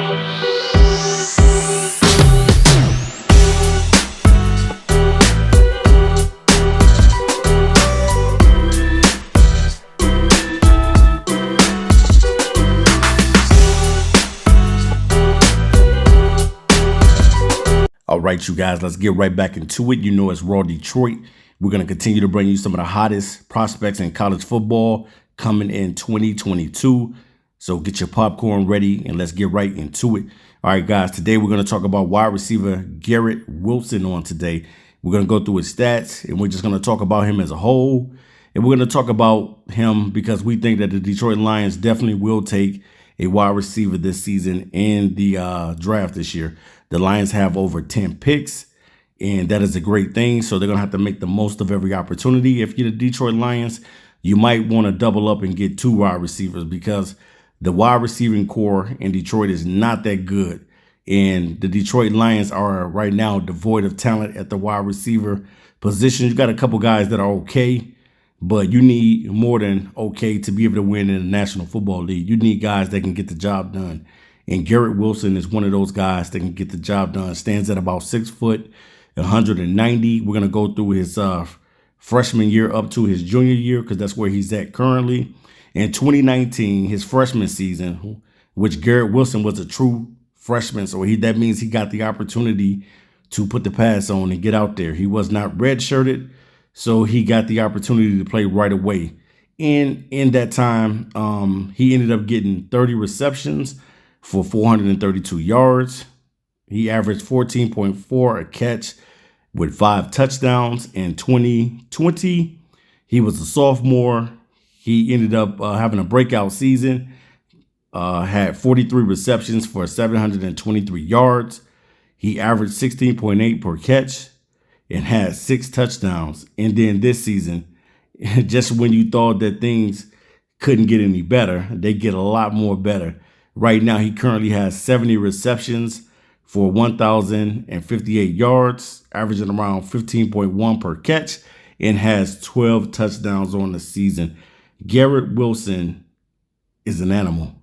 All right, you guys, let's get right back into it. You know, it's Raw Detroit. We're going to continue to bring you some of the hottest prospects in college football coming in 2022. So get your popcorn ready and let's get right into it. All right, guys, today we're going to talk about wide receiver Garrett Wilson on today. We're going to go through his stats and we're just going to talk about him as a whole. And we're going to talk about him because we think that the Detroit Lions definitely will take a wide receiver this season in the draft this year. The Lions have over 10 picks, and that is a great thing. So they're going to have to make the most of every opportunity. If you're the Detroit Lions, you might want to double up and get 2 wide receivers because the wide receiving core in Detroit is not that good. And the Detroit Lions are right now devoid of talent at the wide receiver position. You got a couple guys that are okay, but you need more than okay to be able to win in the National Football League. You need guys that can get the job done. And Garrett Wilson is one of those guys that can get the job done. Stands at about 6 foot, 190. We're going to go through his freshman year up to his junior year because that's where he's at currently. In 2019, his freshman season, which Garrett Wilson was a true freshman, so that means he got the opportunity to put the pass on and get out there. He was not redshirted, so he got the opportunity to play right away. And in that time, he ended up getting 30 receptions for 432 yards. He averaged 14.4 a catch with 5 touchdowns. In 2020, he was a sophomore. He ended up having a breakout season, had 43 receptions for 723 yards. He averaged 16.8 per catch and had 6 touchdowns. And then this season, just when you thought that things couldn't get any better, they get a lot more better. Right now, he currently has 70 receptions for 1,058 yards, averaging around 15.1 per catch, and has 12 touchdowns on the season. Garrett Wilson is an animal.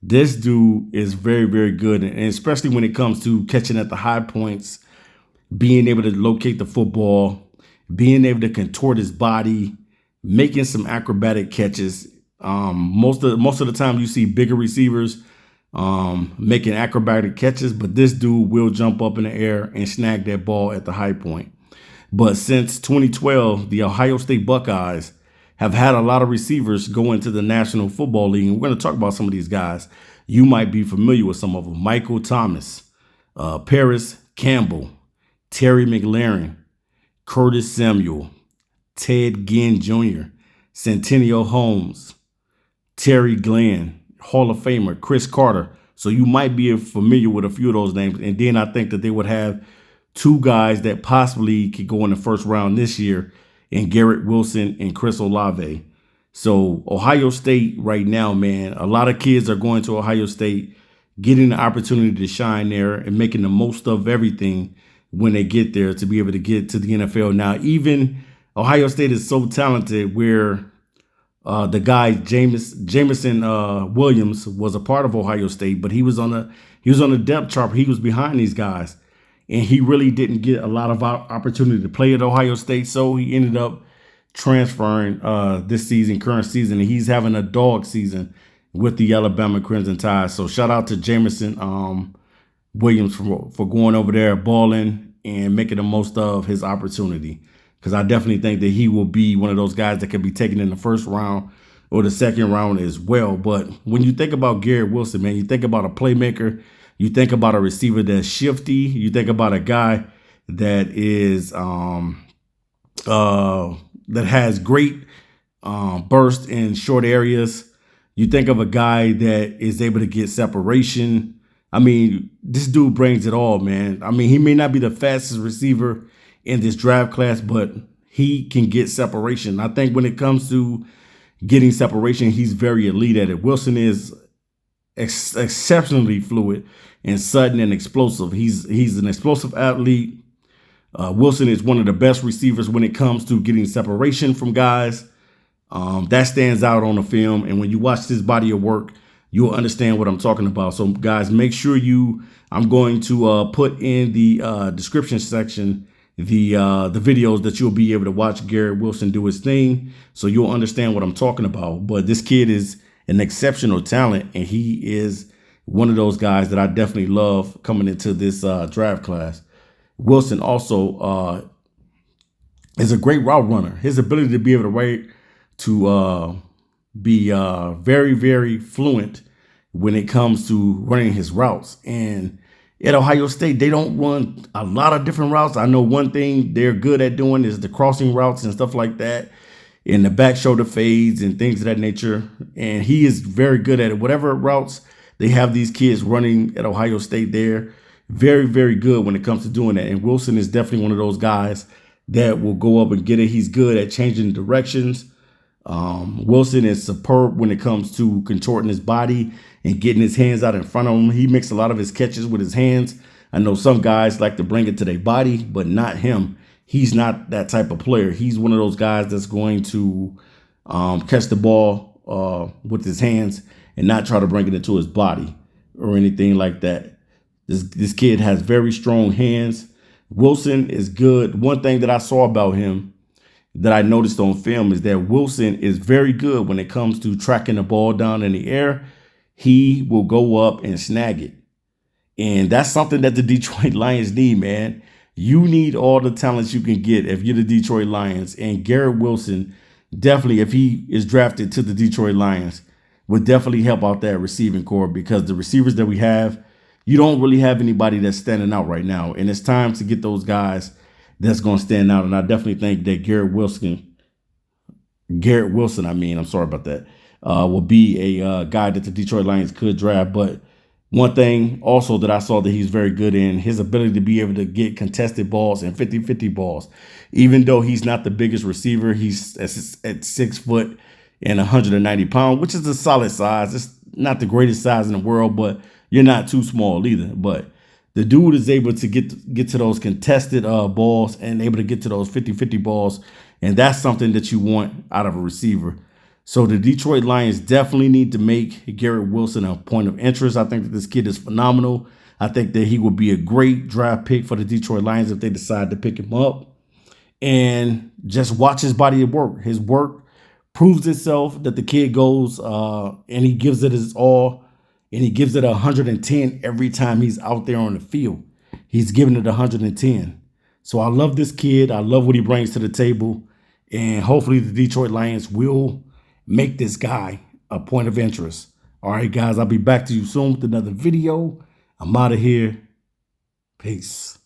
This dude is very, very good, and especially when it comes to catching at the high points, being able to locate the football, being able to contort his body, making some acrobatic catches. Most of the time you see bigger receivers making acrobatic catches, but this dude will jump up in the air and snag that ball at the high point. But since 2012, the Ohio State Buckeyes have had a lot of receivers go into the National Football League. And we're going to talk about some of these guys. You might be familiar with some of them. Michael Thomas, Paris Campbell, Terry McLaurin, Curtis Samuel, Ted Ginn Jr., Centennial Holmes, Terry Glenn, Hall of Famer, Chris Carter. So you might be familiar with a few of those names. And then I think that they would have 2 guys that possibly could go in the first round this year, in Garrett Wilson and Chris Olave. So Ohio State right now, man, a lot of kids are going to Ohio State, getting the opportunity to shine there and making the most of everything when they get there to be able to get to the NFL. Now, even Ohio State is so talented where the guy Jameson Williams was a part of Ohio State, but he was on the depth chart. He was behind these guys, and he really didn't get a lot of opportunity to play at Ohio State. So he ended up transferring this season, current season, and he's having a dog season with the Alabama Crimson Tide. So shout out to Jameson Williams for going over there, balling and making the most of his opportunity. Because I definitely think that he will be one of those guys that could be taken in the first round or the second round as well. But when you think about Garrett Wilson, man, you think about a playmaker, you think about a receiver that's shifty, you think about a guy that is that has great burst in short areas. You think of a guy that is able to get separation. I mean, this dude brings it all, man. I mean, he may not be the fastest receiver in this draft class, but he can get separation. I think when it comes to getting separation, he's very elite at it. Wilson is exceptionally fluid and sudden and explosive. He's an explosive athlete. Wilson is one of the best receivers when it comes to getting separation from guys. That stands out on the film. And when you watch this body of work, you'll understand what I'm talking about. So guys, make sure I'm going to put in the description section the videos that you'll be able to watch Garrett Wilson do his thing, so you'll understand what I'm talking about. But this kid is an exceptional talent, and he is one of those guys that I definitely love coming into this draft class. Wilson also is a great route runner. His ability to be able to be very, very fluent when it comes to running his routes. And at Ohio State, they don't run a lot of different routes. I know one thing they're good at doing is the crossing routes and stuff like that, and the back shoulder fades and things of that nature. And he is very good at it. Whatever routes they have these kids running at Ohio State, they're very, very good when it comes to doing that. And Wilson is definitely one of those guys that will go up and get it. He's good at changing directions. Wilson is superb when it comes to contorting his body and getting his hands out in front of him. He makes a lot of his catches with his hands. I know some guys like to bring it to their body, but not him. He's not that type of player. He's one of those guys that's going to catch the ball with his hands and not try to bring it into his body or anything like that. This kid has very strong hands. Wilson is good. One thing that I saw about him that I noticed on film is that Wilson is very good when it comes to tracking the ball down in the air. He will go up and snag it. And that's something that the Detroit Lions need, man. You need all the talents you can get if you're the Detroit Lions. And Garrett Wilson, definitely, if he is drafted to the Detroit Lions, would definitely help out that receiving core, because the receivers that we have, you don't really have anybody that's standing out right now. And it's time to get those guys that's going to stand out. And I definitely think that Garrett Wilson, I'm sorry about that, will be a guy that the Detroit Lions could draft. But one thing also that I saw that he's very good in, his ability to be able to get contested balls and 50-50 balls. Even though he's not the biggest receiver, he's at 6 foot and 190 pounds, which is a solid size. It's not the greatest size in the world, but you're not too small either. But the dude is able to get to those contested balls and able to get to those 50-50 balls. And that's something that you want out of a receiver. So the Detroit Lions definitely need to make Garrett Wilson a point of interest. I think that this kid is phenomenal. I think that he will be a great draft pick for the Detroit Lions if they decide to pick him up. And just watch his body of work. His work proves itself that the kid goes and he gives it his all. And he gives it 110 every time he's out there on the field. He's giving it 110. So I love this kid. I love what he brings to the table. And hopefully the Detroit Lions will make this guy a point of interest. All right, guys, I'll be back to you soon with another video. I'm out of here. Peace.